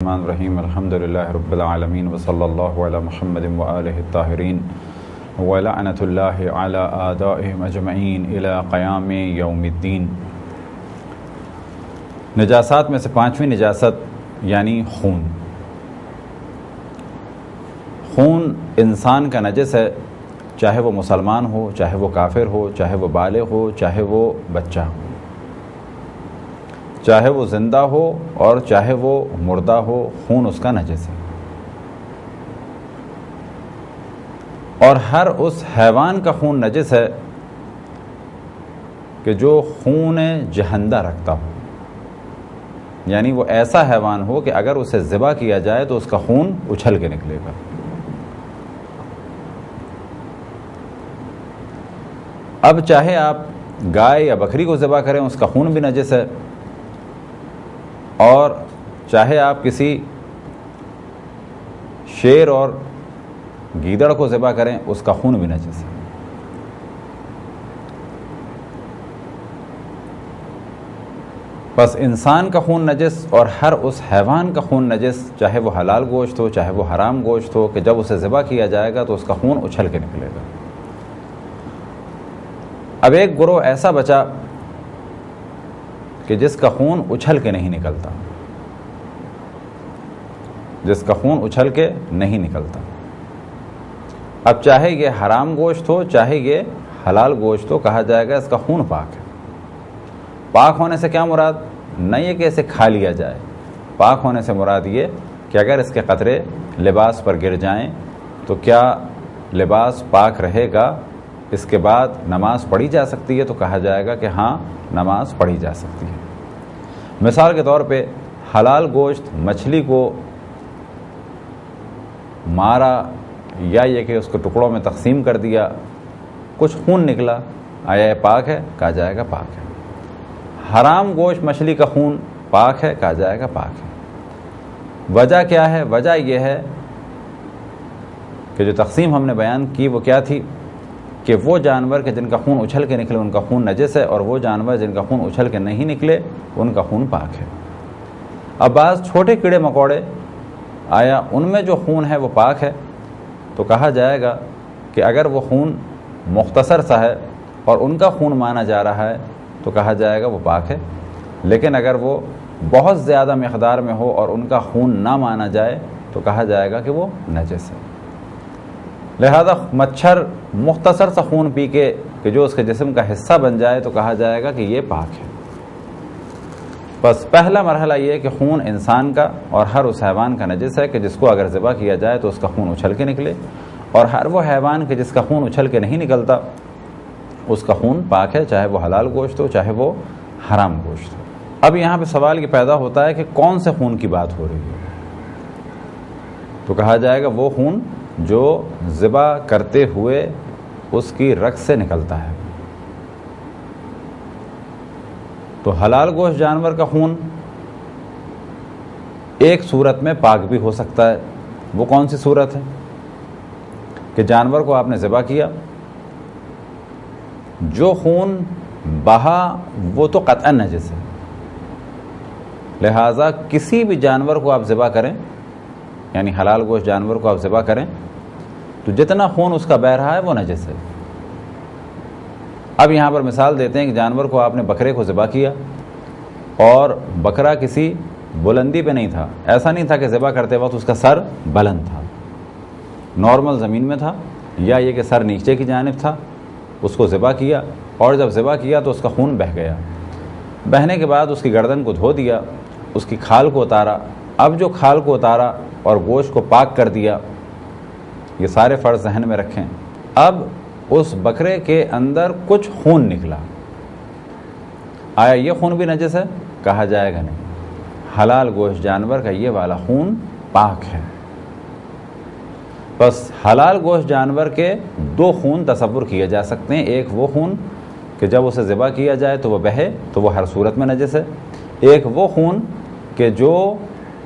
الرحمن الرحیم الحمد للہ رب العالمین وصلی اللہ علی محمد وآلہ الطاہرین ولعنۃ اللہ علی اعدائہم اجمعین الی قیام یوم الدین۔ نجاسات میں سے پانچویں نجاست یعنی خون۔ خون انسان کا نجس ہے، چاہے وہ مسلمان ہو، چاہے وہ کافر ہو، چاہے وہ بالغ ہو، چاہے وہ بچہ ہو، چاہے وہ زندہ ہو اور چاہے وہ مردہ ہو، خون اس کا نجس ہے۔ اور ہر اس حیوان کا خون نجس ہے کہ جو خون جہندہ رکھتا ہو، یعنی وہ ایسا حیوان ہو کہ اگر اسے ذبح کیا جائے تو اس کا خون اچھل کے نکلے گا۔ اب چاہے آپ گائے یا بکری کو ذبح کریں، اس کا خون بھی نجس ہے، اور چاہے آپ کسی شیر اور گیدڑ کو ذبح کریں، اس کا خون بھی نجس ہے۔ بس انسان کا خون نجس اور ہر اس حیوان کا خون نجس، چاہے وہ حلال گوشت ہو چاہے وہ حرام گوشت ہو، کہ جب اسے ذبح کیا جائے گا تو اس کا خون اچھل کے نکلے گا۔ اب ایک گروہ ایسا بچا کہ جس کا خون اچھل کے نہیں نکلتا، جس کا خون اچھل کے نہیں نکلتا۔ اب چاہے یہ حرام گوشت ہو چاہے یہ حلال گوشت ہو، کہا جائے گا اس کا خون پاک ہے۔ پاک ہونے سے کیا مراد؟ نہیں ہے کہ اسے کھا لیا جائے، پاک ہونے سے مراد یہ کہ اگر اس کے قطرے لباس پر گر جائیں تو کیا لباس پاک رہے گا، اس کے بعد نماز پڑھی جا سکتی ہے؟ تو کہا جائے گا کہ ہاں نماز پڑھی جا سکتی ہے۔ مثال کے طور پہ حلال گوشت مچھلی کو مارا یا یہ کہ اس کو ٹکڑوں میں تقسیم کر دیا، کچھ خون نکلا، آیا یہ پاک ہے؟ کہا جائے گا پاک ہے۔ حرام گوشت مچھلی کا خون پاک ہے؟ کہا جائے گا پاک ہے۔ وجہ کیا ہے؟ وجہ یہ ہے کہ جو تقسیم ہم نے بیان کی وہ کیا تھی کہ وہ جانور کہ جن کا خون اچھل کے نکلے ان کا خون نجس ہے، اور وہ جانور جن کا خون اچھل کے نہیں نکلے ان کا خون پاک ہے۔ اب بعض چھوٹے کیڑے مکوڑے، آیا ان میں جو خون ہے وہ پاک ہے؟ تو کہا جائے گا کہ اگر وہ خون مختصر سا ہے اور ان کا خون مانا جا رہا ہے تو کہا جائے گا وہ پاک ہے، لیکن اگر وہ بہت زیادہ مقدار میں ہو اور ان کا خون نہ مانا جائے تو کہا جائے گا کہ وہ نجس ہے۔ لہذا مچھر مختصر سا خون پی کے کہ جو اس کے جسم کا حصہ بن جائے تو کہا جائے گا کہ یہ پاک ہے۔ بس پہلا مرحلہ یہ کہ خون انسان کا اور ہر اس حیوان کا نجس ہے کہ جس کو اگر ذبح کیا جائے تو اس کا خون اچھل کے نکلے، اور ہر وہ حیوان کہ جس کا خون اچھل کے نہیں نکلتا اس کا خون پاک ہے، چاہے وہ حلال گوشت ہو چاہے وہ حرام گوشت ہو۔ اب یہاں پہ سوال یہ پیدا ہوتا ہے کہ کون سے خون کی بات ہو رہی ہے؟ تو کہا جائے گا وہ خون جو ذبح کرتے ہوئے اس کی رگ سے نکلتا ہے۔ تو حلال گوشت جانور کا خون ایک صورت میں پاک بھی ہو سکتا ہے۔ وہ کون سی صورت ہے؟ کہ جانور کو آپ نے ذبح کیا، جو خون بہا وہ تو قطعا نجس ہے، لہٰذا کسی بھی جانور کو آپ ذبح کریں، یعنی حلال گوشت جانور کو آپ ذبح کریں تو جتنا خون اس کا بہہ رہا ہے وہ نجس ہے۔ اب یہاں پر مثال دیتے ہیں کہ جانور کو آپ نے بکرے کو ذبح کیا اور بکرا کسی بلندی پہ نہیں تھا، ایسا نہیں تھا کہ ذبح کرتے وقت اس کا سر بلند تھا، نارمل زمین میں تھا، یا یہ کہ سر نیچے کی جانب تھا، اس کو ذبح کیا اور جب ذبح کیا تو اس کا خون بہہ گیا۔ بہنے کے بعد اس کی گردن کو دھو دیا، اس کی کھال کو اتارا۔ اب جو کھال کو اتارا اور گوشت کو پاک کر دیا، یہ سارے فرض ذہن میں رکھیں۔ اب اس بکرے کے اندر کچھ خون نکلا، آیا یہ خون بھی نجس ہے؟ کہا جائے گا نہیں، حلال گوشت جانور کا یہ والا خون پاک ہے۔ بس حلال گوشت جانور کے دو خون تصور کیے جا سکتے ہیں، ایک وہ خون کہ جب اسے ذبح کیا جائے تو وہ بہے تو وہ ہر صورت میں نجس ہے، ایک وہ خون کہ جو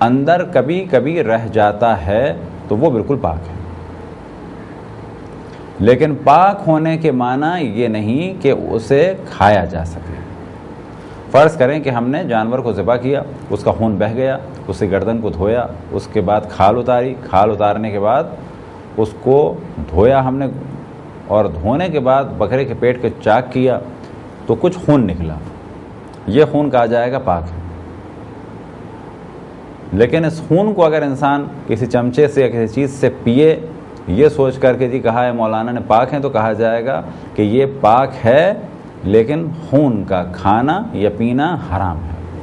اندر کبھی کبھی رہ جاتا ہے تو وہ بالکل پاک ہے۔ لیکن پاک ہونے کے معنی یہ نہیں کہ اسے کھایا جا سکے۔ فرض کریں کہ ہم نے جانور کو ذبح کیا، اس کا خون بہہ گیا، اس کی گردن کو دھویا، اس کے بعد کھال اتاری، کھال اتارنے کے بعد اس کو دھویا ہم نے، اور دھونے کے بعد بکرے کے پیٹ کو چاک کیا تو کچھ خون نکلا، یہ خون کہا جائے گا پاک ہے۔ لیکن اس خون کو اگر انسان کسی چمچے سے یا کسی چیز سے پیے، یہ سوچ کر کے جی کہا ہے مولانا نے پاک ہیں، تو کہا جائے گا کہ یہ پاک ہے لیکن خون کا کھانا یا پینا حرام ہے۔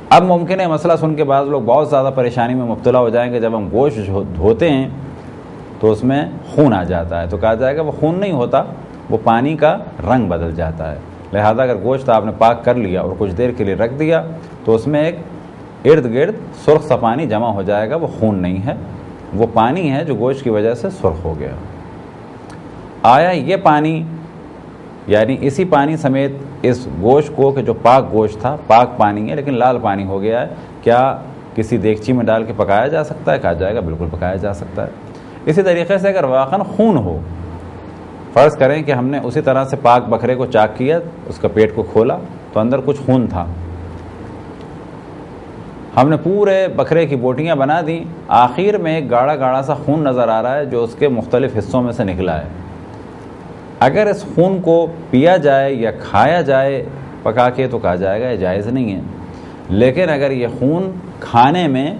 اب ممکن ہے مسئلہ سن کے بعض لوگ بہت زیادہ پریشانی میں مبتلا ہو جائیں کہ جب ہم گوشت دھوتے ہیں تو اس میں خون آ جاتا ہے، تو کہا جائے گا وہ خون نہیں ہوتا، وہ پانی کا رنگ بدل جاتا ہے، لہذا اگر گوشت آپ نے پاک کر لیا اور کچھ دیر کے لیے رکھ دیا تو اس میں ایک ارد گرد سرخ سا پانی جمع ہو جائے گا، وہ خون نہیں ہے، وہ پانی ہے جو گوشت کی وجہ سے سرخ ہو گیا۔ آیا یہ پانی یعنی اسی پانی سمیت اس گوشت کو کہ جو پاک گوشت تھا، پاک پانی ہے لیکن لال پانی ہو گیا ہے، کیا کسی دیگچی میں ڈال کے پکایا جا سکتا ہے؟ کہا جائے گا بالکل پکایا جا سکتا ہے۔ اسی طریقے سے اگر واقعاً خون ہو، فرض کریں کہ ہم نے اسی طرح سے پاک بکرے کو چاک کیا، اس کا پیٹ کو کھولا تو اندر کچھ خون تھا، ہم نے پورے بکرے کی بوٹیاں بنا دیں، آخر میں ایک گاڑھا گاڑھا سا خون نظر آ رہا ہے جو اس کے مختلف حصوں میں سے نکلا ہے۔ اگر اس خون کو پیا جائے یا کھایا جائے پکا کے تو کہا جائے گا یہ جائز نہیں ہے، لیکن اگر یہ خون کھانے میں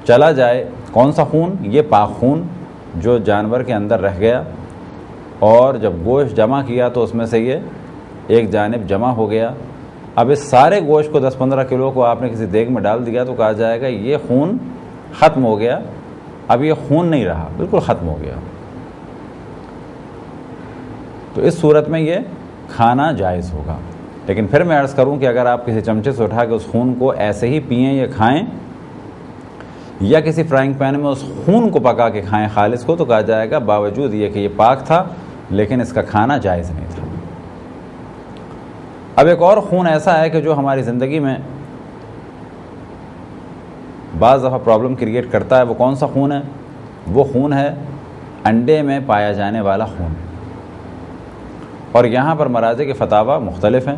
چلا جائے، کون سا خون؟ یہ پاک خون جو جانور کے اندر رہ گیا، اور جب گوشت جمع کیا تو اس میں سے یہ ایک جانب جمع ہو گیا، اب اس سارے گوشت کو 10-15 کلو کو آپ نے کسی دیگ میں ڈال دیا تو کہا جائے گا یہ خون ختم ہو گیا، اب یہ خون نہیں رہا، بالکل ختم ہو گیا، تو اس صورت میں یہ کھانا جائز ہوگا۔ لیکن پھر میں عرض کروں کہ اگر آپ کسی چمچے سے اٹھا کے اس خون کو ایسے ہی پئیں یا کھائیں، یا کسی فرائنگ پین میں اس خون کو پکا کے کھائیں خالص کو، تو کہا جائے گا باوجود یہ کہ یہ پاک تھا لیکن اس کا کھانا جائز نہیں تھا۔ اب ایک اور خون ایسا ہے کہ جو ہماری زندگی میں بعض دفعہ پرابلم کریٹ کرتا ہے، وہ کون سا خون ہے؟ وہ خون ہے انڈے میں پایا جانے والا خون، اور یہاں پر مراجع کے فتاوی مختلف ہیں۔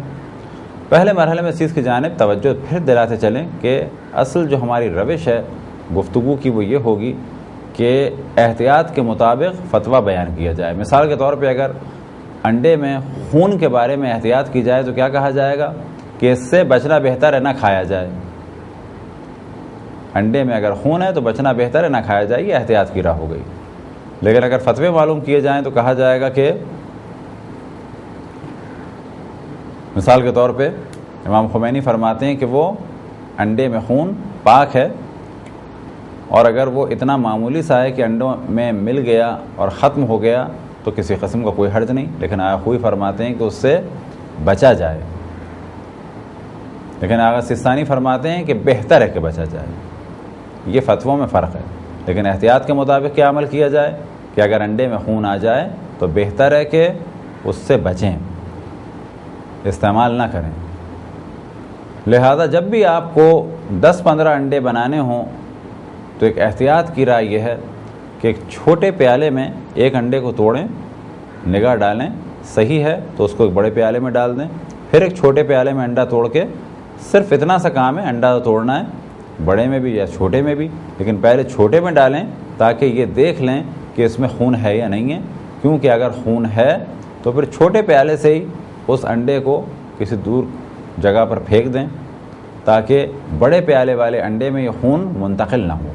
پہلے مرحلے میں اس چیز کی جانب توجہ پھر دلاتے چلیں کہ اصل جو ہماری روش ہے گفتگو کی وہ یہ ہوگی کہ احتیاط کے مطابق فتویٰ بیان کیا جائے۔ مثال کے طور پہ اگر انڈے میں خون کے بارے میں احتیاط کی جائے تو کیا کہا جائے گا کہ اس سے بچنا بہتر ہے نہ کھایا جائے۔ انڈے میں اگر خون ہے تو بچنا بہتر ہے نہ کھایا جائے، یہ احتیاط کی راہ ہو گئی۔ لیکن اگر فتوے معلوم کیے جائیں تو کہا جائے گا کہ مثال کے طور پہ امام خمینی فرماتے ہیں کہ وہ انڈے میں خون پاک ہے، اور اگر وہ اتنا معمولی سا ہے کہ انڈوں میں مل گیا اور ختم ہو گیا تو کسی قسم کا کوئی حرج نہیں، لیکن آغا خوئی فرماتے ہیں کہ اس سے بچا جائے، لیکن آغا سستانی فرماتے ہیں کہ بہتر ہے کہ بچا جائے۔ یہ فتووں میں فرق ہے، لیکن احتیاط کے مطابق کیا عمل کیا جائے کہ اگر انڈے میں خون آ جائے تو بہتر ہے کہ اس سے بچیں، استعمال نہ کریں۔ لہذا جب بھی آپ کو 10-15 انڈے بنانے ہوں تو ایک احتیاط کی رائے یہ ہے کہ ایک چھوٹے پیالے میں ایک انڈے کو توڑیں، نگاہ ڈالیں صحیح ہے تو اس کو ایک بڑے پیالے میں ڈال دیں، پھر ایک چھوٹے پیالے میں انڈا توڑ کے، صرف اتنا سا کام ہے، انڈا توڑنا ہے بڑے میں بھی یا چھوٹے میں بھی، لیکن پہلے چھوٹے میں ڈالیں تاکہ یہ دیکھ لیں کہ اس میں خون ہے یا نہیں ہے، کیونکہ اگر خون ہے تو پھر چھوٹے پیالے سے ہی اس انڈے کو کسی دور جگہ پر پھینک دیں تاکہ بڑے پیالے والے انڈے میں یہ خون منتقل نہ ہو۔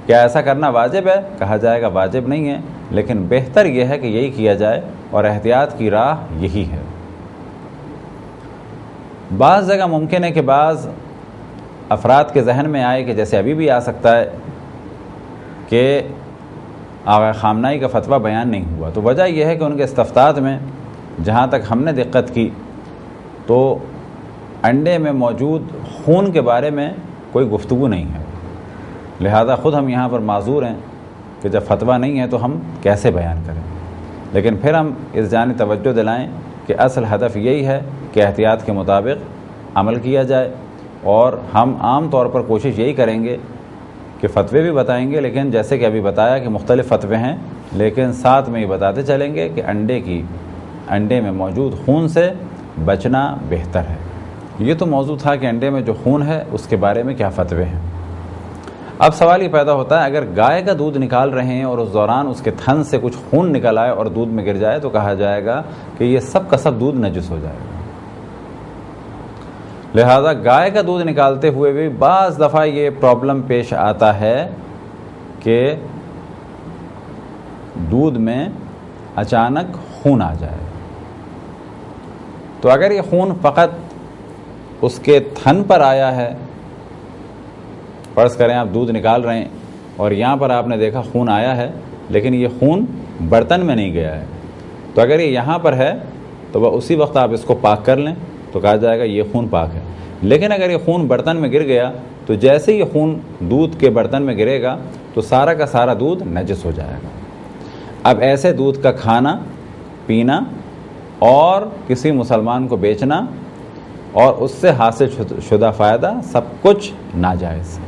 کیا ایسا کرنا واجب ہے؟ کہا جائے گا واجب نہیں ہے، لیکن بہتر یہ ہے کہ یہی کیا جائے، اور احتیاط کی راہ یہی ہے۔ بعض جگہ ممکن ہے کہ بعض افراد کے ذہن میں آئے کہ جیسے ابھی بھی آ سکتا ہے کہ آغا خامنائی کا فتویٰ بیان نہیں ہوا، تو وجہ یہ ہے کہ ان کے استفتاء میں جہاں تک ہم نے دقت کی تو انڈے میں موجود خون کے بارے میں کوئی گفتگو نہیں ہے، لہذا خود ہم یہاں پر معذور ہیں کہ جب فتویٰ نہیں ہے تو ہم کیسے بیان کریں۔ لیکن پھر ہم اس جانب توجہ دلائیں کہ اصل ہدف یہی ہے کہ احتیاط کے مطابق عمل کیا جائے، اور ہم عام طور پر کوشش یہی کریں گے کہ فتوے بھی بتائیں گے، لیکن جیسے کہ ابھی بتایا کہ مختلف فتوے ہیں، لیکن ساتھ میں یہ بتاتے چلیں گے کہ انڈے میں موجود خون سے بچنا بہتر ہے۔ یہ تو موضوع تھا کہ انڈے میں جو خون ہے اس کے بارے میں کیا فتوے ہیں۔ اب سوال یہ پیدا ہوتا ہے، اگر گائے کا دودھ نکال رہے ہیں اور اس دوران اس کے تھن سے کچھ خون نکل آئے اور دودھ میں گر جائے تو کہا جائے گا کہ یہ سب کا سب دودھ نجس ہو جائے گا۔ لہذا گائے کا دودھ نکالتے ہوئے بھی بعض دفعہ یہ پرابلم پیش آتا ہے کہ دودھ میں اچانک خون آ جائے۔ تو اگر یہ خون فقط اس کے تھن پر آیا ہے، فرض کریں آپ دودھ نکال رہے ہیں اور یہاں پر آپ نے دیکھا خون آیا ہے لیکن یہ خون برتن میں نہیں گیا ہے، تو اگر یہ یہاں پر ہے تو وہ اسی وقت آپ اس کو پاک کر لیں تو کہا جائے گا یہ خون پاک ہے۔ لیکن اگر یہ خون برتن میں گر گیا تو جیسے یہ خون دودھ کے برتن میں گرے گا تو سارا کا سارا دودھ نجس ہو جائے گا۔ اب ایسے دودھ کا کھانا، پینا اور کسی مسلمان کو بیچنا اور اس سے حاصل شدہ فائدہ سب کچھ ناجائز ہے۔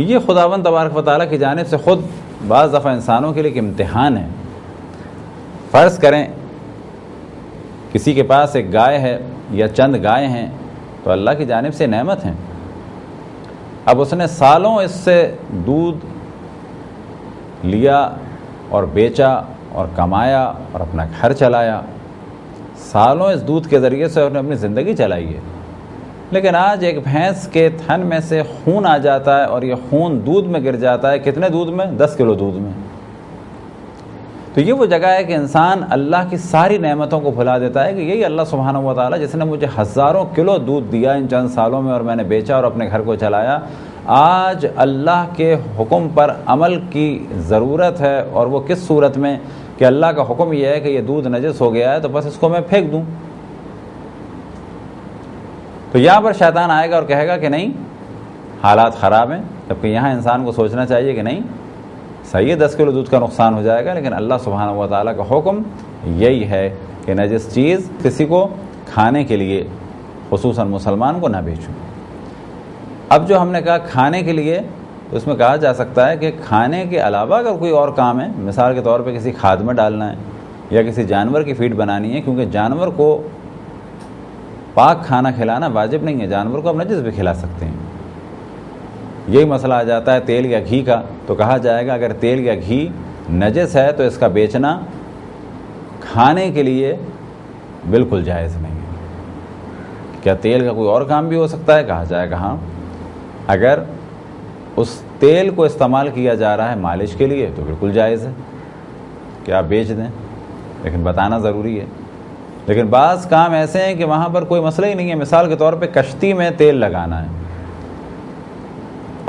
یہ خداوند تبارک و تعالیٰ کی جانب سے خود بعض دفعہ انسانوں کے لیے ایک امتحان ہے۔ فرض کریں کسی کے پاس ایک گائے ہے یا چند گائے ہیں تو اللہ کی جانب سے نعمت ہیں، اب اس نے سالوں اس سے دودھ لیا اور بیچا اور کمایا اور اپنا گھر چلایا، سالوں اس دودھ کے ذریعے سے انہوں نے اپنی زندگی چلائی ہے، لیکن آج ایک بھینس کے تھن میں سے خون آ جاتا ہے اور یہ خون دودھ میں گر جاتا ہے۔ کتنے دودھ میں؟ 10 کلو دودھ میں۔ تو یہ وہ جگہ ہے کہ انسان اللہ کی ساری نعمتوں کو بھلا دیتا ہے کہ یہی اللہ سبحانہ و تعالیٰ جس نے مجھے ہزاروں کلو دودھ دیا ان چند سالوں میں اور میں نے بیچا اور اپنے گھر کو چلایا، آج اللہ کے حکم پر عمل کی ضرورت ہے، اور وہ کس صورت میں کہ اللہ کا حکم یہ ہے کہ یہ دودھ نجس ہو گیا ہے تو بس اس کو میں پھینک دوں۔ تو یہاں پر شیطان آئے گا اور کہے گا کہ نہیں حالات خراب ہیں، جبکہ یہاں انسان کو سوچنا چاہیے کہ نہیں صحیح ہے 10 کلو دودھ کا نقصان ہو جائے گا، لیکن اللہ سبحانہ و تعالیٰ کا حکم یہی ہے کہ نجس چیز کسی کو کھانے کے لیے خصوصاً مسلمان کو نہ بیچوں۔ اب جو ہم نے کہا کھانے کے لیے، تو اس میں کہا جا سکتا ہے کہ کھانے کے علاوہ اگر کوئی اور کام ہے، مثال کے طور پہ کسی کھاد میں ڈالنا ہے یا کسی جانور کی فیڈ بنانی ہے، کیونکہ جانور کو پاک کھانا کھلانا واجب نہیں ہے، جانور کو آپ نجس بھی کھلا سکتے ہیں۔ یہی مسئلہ آ جاتا ہے تیل یا گھی کا، تو کہا جائے گا اگر تیل یا گھی نجس ہے تو اس کا بیچنا کھانے کے لیے بالکل جائز نہیں ہے۔ کیا تیل کا کوئی اور کام بھی ہو سکتا ہے؟ کہا جائے گا ہاں، اگر اس تیل کو استعمال کیا جا رہا ہے مالش کے لیے تو بالکل جائز ہے کہ آپ بیچ دیں، لیکن بتانا ضروری ہے۔ لیکن بعض کام ایسے ہیں کہ وہاں پر کوئی مسئلہ ہی نہیں ہے، مثال کے طور پہ کشتی میں تیل لگانا ہے۔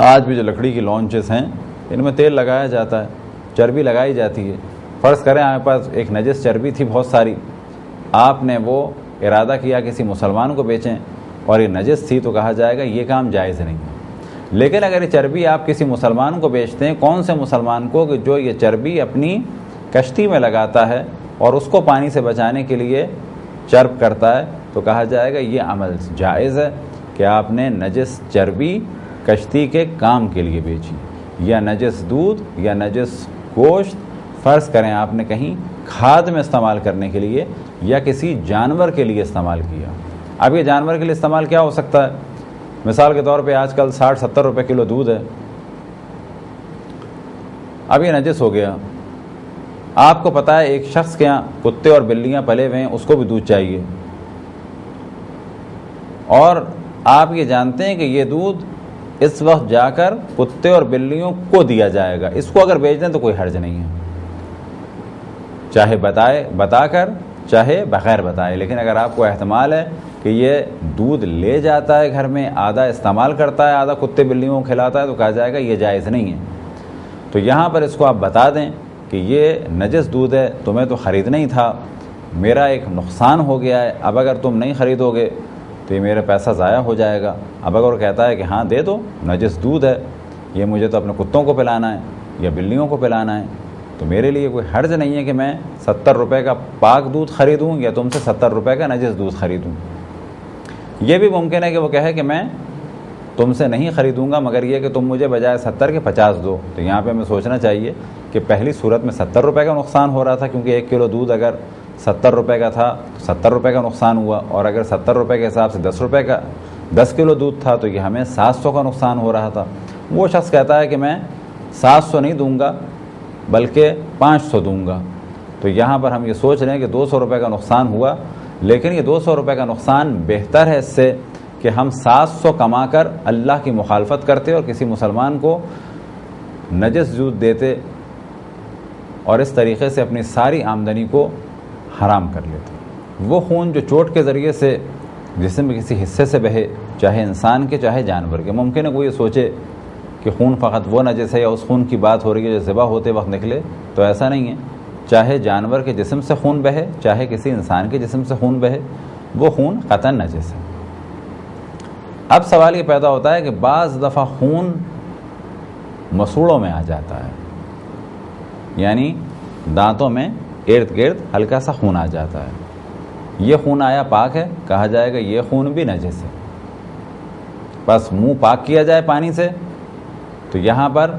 آج بھی جو لکڑی کی لانچز ہیں ان میں تیل لگایا جاتا ہے، چربی لگائی جاتی ہے۔ فرض کریں آپ کے پاس ایک نجس چربی تھی بہت ساری، آپ نے وہ ارادہ کیا کسی مسلمان کو بیچیں اور یہ نجس تھی، تو کہا جائے گا یہ کام جائز نہیں ہے۔ لیکن اگر یہ چربی آپ کسی مسلمان کو بیچتے ہیں، کون سے مسلمان کو؟ کہ جو یہ چربی اپنی کشتی میں لگاتا ہے اور اس کو پانی سے بچانے کے لیے چرب کرتا ہے، تو کہا جائے گا یہ عمل جائز ہے کہ آپ نے نجس چربی کشتی کے کام کے لیے بیچی، یا نجس دودھ یا نجس گوشت فرض کریں آپ نے کہیں کھاد میں استعمال کرنے کے لیے یا کسی جانور کے لیے استعمال کیا۔ اب یہ جانور کے لیے استعمال کیا ہو سکتا ہے؟ مثال کے طور پہ آج کل 60-70 روپے کلو دودھ ہے، اب یہ نجس ہو گیا، آپ کو پتا ہے ایک شخص کے یہاں کتے اور بلیاں پلے ہوئے ہیں، اس کو بھی دودھ چاہیے، اور آپ یہ جانتے ہیں کہ یہ دودھ اس وقت جا کر کتے اور بلیوں کو دیا جائے گا، اس کو اگر بیچ دیں تو کوئی حرج نہیں ہے، چاہے بتا کر چاہے بغیر بتائے۔ لیکن اگر آپ کو احتمال ہے کہ یہ دودھ لے جاتا ہے گھر میں، آدھا استعمال کرتا ہے آدھا کتے بلیوں کو کھلاتا ہے، تو کہا جائے گا یہ جائز نہیں ہے۔ تو یہاں پر اس کو آپ بتا دیں کہ یہ نجس دودھ ہے، تمہیں تو خریدنا ہی تھا، میرا ایک نقصان ہو گیا ہے، اب اگر تم نہیں خریدو گے تو یہ میرا پیسہ ضائع ہو جائے گا۔ اب اگر وہ کہتا ہے کہ ہاں دے دو، نجس دودھ ہے، یہ مجھے تو اپنے کتوں کو پلانا ہے یا بلیوں کو پلانا ہے، تو میرے لیے کوئی حرج نہیں ہے کہ میں 70 روپے کا پاک دودھ خریدوں یا تم سے 70 روپے کا نجس دودھ خریدوں۔ یہ بھی ممکن ہے کہ وہ کہے کہ میں تم سے نہیں خریدوں گا، مگر یہ کہ تم مجھے بجائے 70 کے 50 دو۔ تو یہاں پہ ہمیں سوچنا چاہیے کہ پہلی صورت میں 70 روپے کا نقصان ہو رہا تھا، کیونکہ 1 کلو دودھ اگر 70 روپے کا تھا تو 70 روپے کا نقصان ہوا، اور اگر 70 روپے کے حساب سے 10 روپے کا 10 کلو دودھ تھا تو یہ ہمیں 700 کا نقصان ہو رہا تھا۔ وہ شخص کہتا ہے کہ میں 700 نہیں دوں گا بلکہ 500 دوں گا، تو یہاں پر ہم یہ سوچ رہے ہیں کہ 200 روپے کا نقصان ہوا، لیکن یہ 200 روپے کا نقصان بہتر ہے اس سے کہ ہم 700 کما کر اللہ کی مخالفت کرتے اور کسی مسلمان کو نجس دودھ دیتے اور اس طریقے سے اپنی ساری آمدنی کو حرام کر لیتے۔ وہ خون جو چوٹ کے ذریعے سے جسم کے کسی حصے سے بہے، چاہے انسان کے چاہے جانور کے، ممکن ہے کوئی یہ سوچے کہ خون فقط وہ نجس ہے یا اس خون کی بات ہو رہی ہے جو ذبح ہوتے وقت نکلے، تو ایسا نہیں ہے۔ چاہے جانور کے جسم سے خون بہے چاہے کسی انسان کے جسم سے خون بہے، وہ خون قطعاً نجس ہے۔ اب سوال یہ پیدا ہوتا ہے کہ بعض دفعہ خون مسوڑوں میں آ جاتا ہے، یعنی دانتوں میں ارد گرد ہلکا سا خون آ جاتا ہے۔ یہ خون آیا پاک ہے؟ کہا جائے گا یہ خون بھی نجس ہے۔ بس منہ پاک کیا جائے پانی سے، تو یہاں پر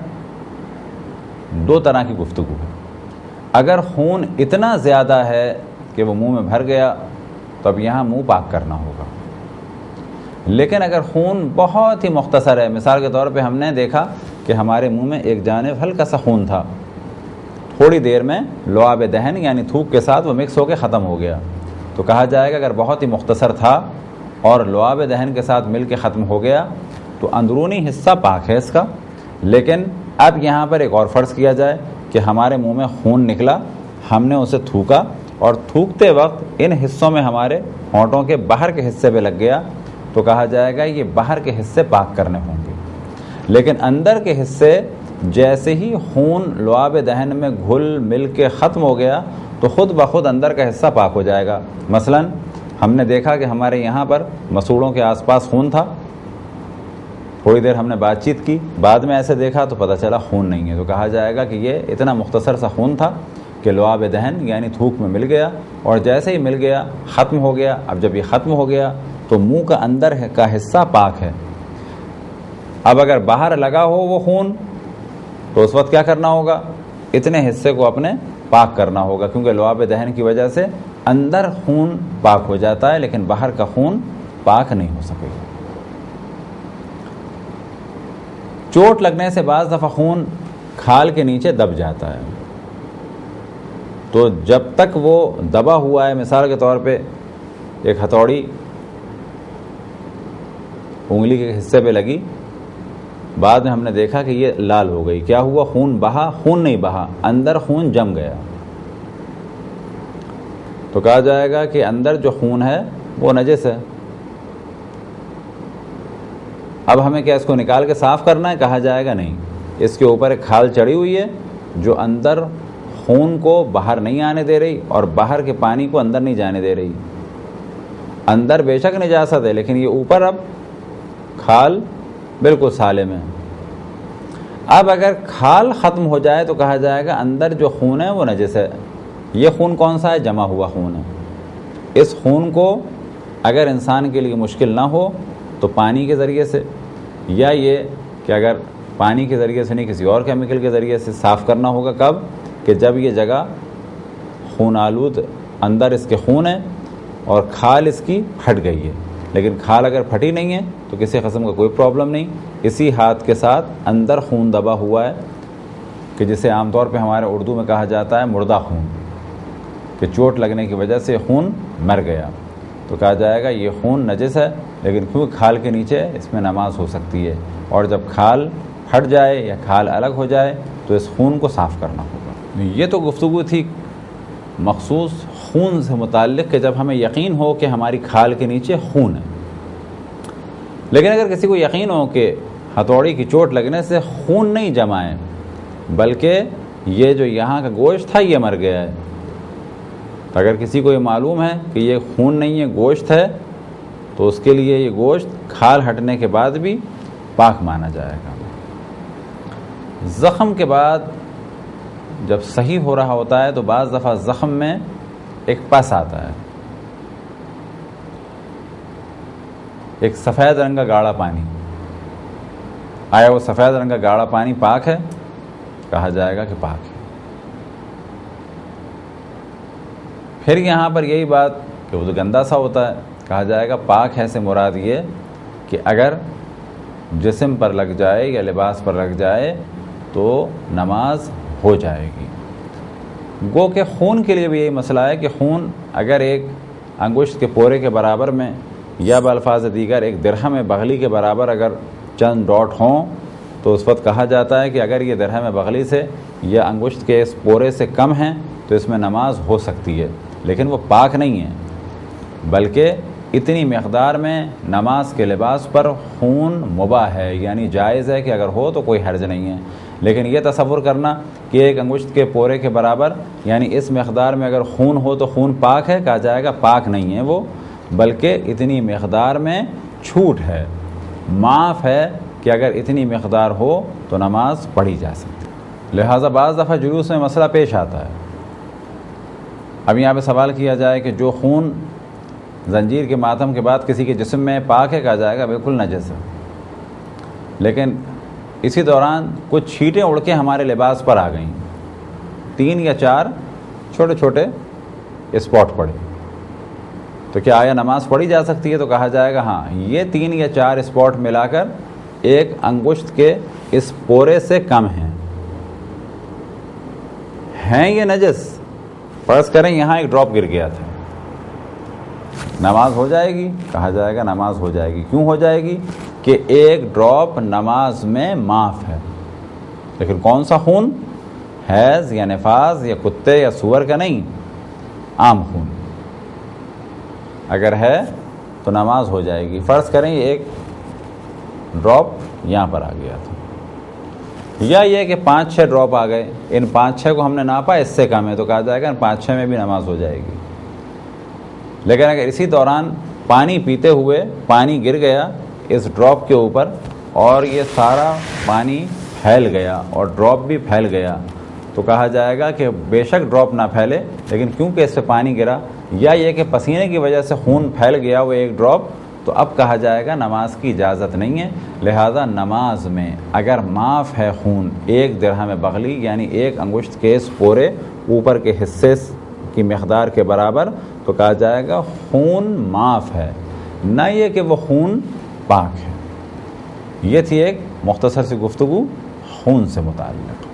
دو طرح کی گفتگو ہے۔ اگر خون اتنا زیادہ ہے کہ وہ منہ میں بھر گیا تو اب یہاں منہ پاک کرنا ہوگا، لیکن اگر خون بہت ہی مختصر ہے، مثال کے طور پہ ہم نے دیکھا کہ ہمارے منہ میں ایک جانب ہلکا سا خون تھا، تھوڑی دیر میں لعاب دہن یعنی تھوک کے ساتھ وہ مکس ہو کے ختم ہو گیا، تو کہا جائے گا اگر بہت ہی مختصر تھا اور لعاب دہن کے ساتھ مل کے ختم ہو گیا تو اندرونی حصہ پاک ہے اس کا۔ لیکن اب یہاں پر ایک اور فرض کیا جائے کہ ہمارے منہ میں خون نکلا، ہم نے اسے تھوکا اور تھوکتے وقت ان حصوں میں ہمارے ہونٹوں کے باہر کے حصے پہ لگ گیا، تو کہا جائے گا یہ باہر کے حصے پاک کرنے ہوں گے۔ لیکن اندر کے حصے جیسے ہی خون لعاب دہن میں گھل مل کے ختم ہو گیا تو خود بخود اندر کا حصہ پاک ہو جائے گا۔ مثلا ہم نے دیکھا کہ ہمارے یہاں پر مسوڑوں کے آس پاس خون تھا، تھوڑی دیر ہم نے بات چیت کی، بعد میں ایسے دیکھا تو پتہ چلا خون نہیں ہے، تو کہا جائے گا کہ یہ اتنا مختصر سا خون تھا کہ لعاب دہن یعنی تھوک میں مل گیا، اور جیسے ہی مل گیا ختم ہو گیا۔ اب جب یہ ختم ہو گیا تو منہ کا اندر کا حصہ پاک ہے۔ اب اگر باہر لگا ہو وہ خون تو اس وقت کیا کرنا ہوگا؟ اتنے حصے کو اپنے پاک کرنا ہوگا، کیونکہ لعاب دہن کی وجہ سے اندر خون پاک ہو جاتا ہے لیکن باہر کا خون پاک نہیں ہو سکے گا۔ چوٹ لگنے سے بعض دفعہ خون کھال کے نیچے دب جاتا ہے، تو جب تک وہ دبا ہوا ہے، مثال کے طور پہ ایک ہتھوڑی انگلی کے حصے پہ لگی، بعد میں ہم نے دیکھا کہ یہ لال ہو گئی، کیا ہوا؟ خون بہا؟ خون نہیں بہا، اندر خون جم گیا، تو کہا جائے گا کہ اندر جو خون ہے وہ نجس ہے۔ اب ہمیں کیا اس کو نکال کے صاف کرنا ہے؟ کہا جائے گا نہیں، اس کے اوپر ایک کھال چڑھی ہوئی ہے جو اندر خون کو باہر نہیں آنے دے رہی اور باہر کے پانی کو اندر نہیں جانے دے رہی۔ اندر بے شک نجاست ہے لیکن یہ اوپر اب کھال بالکل سالم ہے۔ اب اگر کھال ختم ہو جائے تو کہا جائے گا اندر جو خون ہے وہ نجس ہے۔ یہ خون کون سا ہے؟ جمع ہوا خون ہے۔ اس خون کو اگر انسان کے لیے مشکل نہ ہو تو پانی کے ذریعے سے، یا یہ کہ اگر پانی کے ذریعے سے نہیں کسی اور کیمیکل کے ذریعے سے صاف کرنا ہوگا۔ کب؟ کہ جب یہ جگہ خون آلود اندر اس کے خون ہے اور کھال اس کی پھٹ گئی ہے، لیکن کھال اگر پھٹی نہیں ہے تو کسی قسم کا کوئی پرابلم نہیں، اسی ہاتھ کے ساتھ اندر خون دبا ہوا ہے کہ جسے عام طور پہ ہمارے اردو میں کہا جاتا ہے مردہ خون، کہ چوٹ لگنے کی وجہ سے خون مر گیا، تو کہا جائے گا یہ خون نجس ہے، لیکن کیونکہ کھال کے نیچے اس میں نماز ہو سکتی ہے، اور جب کھال پھٹ جائے یا کھال الگ ہو جائے تو اس خون کو صاف کرنا ہوگا۔ یہ تو گفتگو تھی مخصوص خون سے متعلق کہ جب ہمیں یقین ہو کہ ہماری کھال کے نیچے خون ہے، لیکن اگر کسی کو یقین ہو کہ ہتھوڑی کی چوٹ لگنے سے خون نہیں جمع ہے بلکہ یہ جو یہاں کا گوشت تھا یہ مر گیا ہے، تو اگر کسی کو یہ معلوم ہے کہ یہ خون نہیں ہے گوشت ہے تو اس کے لیے یہ گوشت کھال ہٹنے کے بعد بھی پاک مانا جائے گا۔ زخم کے بعد جب صحیح ہو رہا ہوتا ہے تو بعض دفعہ زخم میں ایک پس آتا ہے، ایک سفید رنگ کا گاڑھا پانی۔ آیا وہ سفید رنگ کا گاڑھا پانی پاک ہے؟ کہا جائے گا کہ پاک ہے۔ پھر یہاں پر یہی بات کہ وہ تو گندا سا ہوتا ہے، کہا جائے گا پاک ہے سے مراد یہ کہ اگر جسم پر لگ جائے یا لباس پر لگ جائے تو نماز ہو جائے گی۔ گو کہ خون کے لیے بھی یہی مسئلہ ہے کہ خون اگر ایک انگشت کے پورے کے برابر میں یا بالفاظ دیگر ایک درہم بغلی کے برابر اگر چند ڈاٹ ہوں تو اس وقت کہا جاتا ہے کہ اگر یہ درہم بغلی سے یا انگشت کے اس پورے سے کم ہیں تو اس میں نماز ہو سکتی ہے، لیکن وہ پاک نہیں ہے، بلکہ اتنی مقدار میں نماز کے لباس پر خون مباح ہے، یعنی جائز ہے کہ اگر ہو تو کوئی حرج نہیں ہے۔ لیکن یہ تصور کرنا کہ ایک انگشت کے پورے کے برابر یعنی اس مقدار میں اگر خون ہو تو خون پاک ہے، کہا جائے گا پاک نہیں ہے وہ، بلکہ اتنی مقدار میں چھوٹ ہے، معاف ہے کہ اگر اتنی مقدار ہو تو نماز پڑھی جا سکتی۔ لہٰذا بعض دفعہ جلوس میں مسئلہ پیش آتا ہے۔ اب یہاں پہ سوال کیا جائے کہ جو خون زنجیر کے ماتم کے بعد کسی کے جسم میں پاک ہے، کہا جائے گا بالکل نجس ہے، لیکن اسی دوران کچھ چھینٹیں اڑ کے ہمارے لباس پر آ گئیں، 3 یا 4 چھوٹے چھوٹے اسپاٹ پڑے، تو کیا آیا نماز پڑھی جا سکتی ہے؟ تو کہا جائے گا ہاں، یہ 3 یا 4 اسپاٹ ملا کر ایک انگشت کے اس پورے سے کم ہیں یہ نجس۔ فرض کریں یہاں ایک ڈراپ گر گیا تھا، نماز ہو جائے گی؟ کہا جائے گا نماز ہو جائے گی۔ کیوں ہو جائے گی؟ کہ ایک ڈراپ نماز میں معاف ہے، لیکن کون سا خون؟ حیض یا نفاس یا کتے یا سور کا نہیں، عام خون اگر ہے تو نماز ہو جائے گی۔ فرض کریں ایک ڈراپ یہاں پر آ گیا تھا، یا یہ کہ 5-6 ڈراپ آ گئے، ان 5-6 کو ہم نے ناپا اس سے کم ہے تو کہا جائے گا ان 5-6 میں بھی نماز ہو جائے گی۔ لیکن اگر اسی دوران پانی پیتے ہوئے پانی گر گیا اس ڈراپ کے اوپر اور یہ سارا پانی پھیل گیا اور ڈراپ بھی پھیل گیا تو کہا جائے گا کہ بے شک ڈراپ نہ پھیلے، لیکن کیونکہ اس سے پانی گرا یا یہ کہ پسینے کی وجہ سے خون پھیل گیا وہ ایک ڈراپ، تو اب کہا جائے گا نماز کی اجازت نہیں ہے۔ لہذا نماز میں اگر معاف ہے خون 1 درہم بغلی یعنی ایک انگشت کے اس پورے اوپر کے حصے کی مقدار کے برابر تو کہا جائے گا خون معاف ہے، نہ یہ کہ وہ خون پاک ہے۔ یہ تھی ایک مختصر سی گفتگو خون سے متعلق۔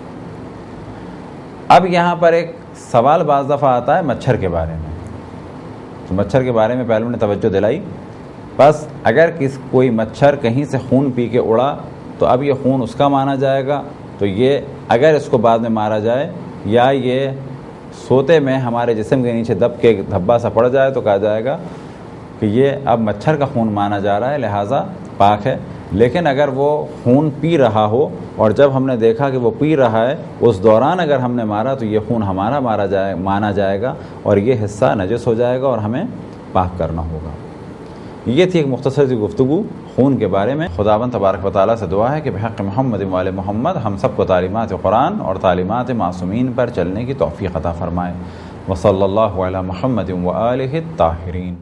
اب یہاں پر ایک سوال بعض دفعہ آتا ہے مچھر کے بارے میں، تو مچھر کے بارے میں پہلو نے توجہ دلائی، بس اگر کوئی مچھر کہیں سے خون پی کے اڑا تو اب یہ خون اس کا مانا جائے گا، تو یہ اگر اس کو بعد میں مارا جائے یا یہ سوتے میں ہمارے جسم کے نیچے دب کے دھبا سا پڑ جائے تو کہا جائے گا کہ یہ اب مچھر کا خون مانا جا رہا ہے، لہٰذا پاک ہے۔ لیکن اگر وہ خون پی رہا ہو اور جب ہم نے دیکھا کہ وہ پی رہا ہے اس دوران اگر ہم نے مارا تو یہ خون ہمارا مانا جائے گا اور یہ حصہ نجس ہو جائے گا اور ہمیں پاک کرنا ہوگا۔ یہ تھی ایک مختصر سی گفتگو خون کے بارے میں۔ خداوند تبارک و تعالیٰ سے دعا ہے کہ بحق محمد و آل محمد ہم سب کو تعلیمات قرآن اور تعلیمات معصومین پر چلنے کی توفیق عطا فرمائے۔ وصلی اللہ علی محمد و آلہ الطاہرین۔